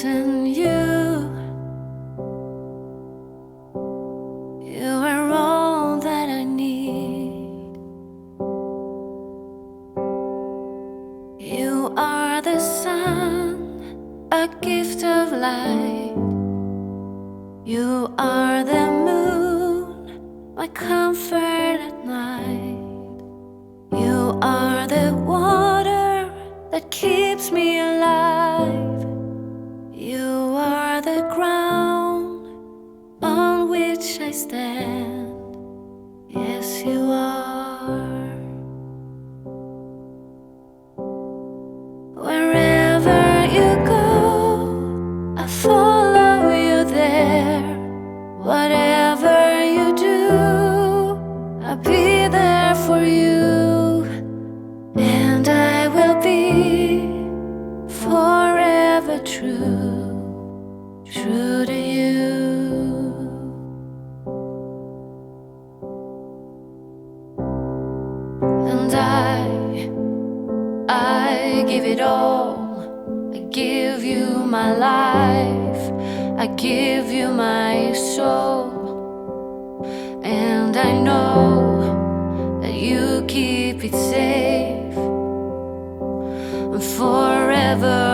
in you. You are all that I need. You are the sun, a gift of light. You are the moon, my comfort at night. You are the water that keeps me alive. You are the ground on which I stand. Yes, you are. Wherever you go, I follow you there. Whatever you do, I'll be there for you. And I will be forever true, true to you. And I give it all. I give you my life, I give you my soul. And I know that you keep it safe and forever.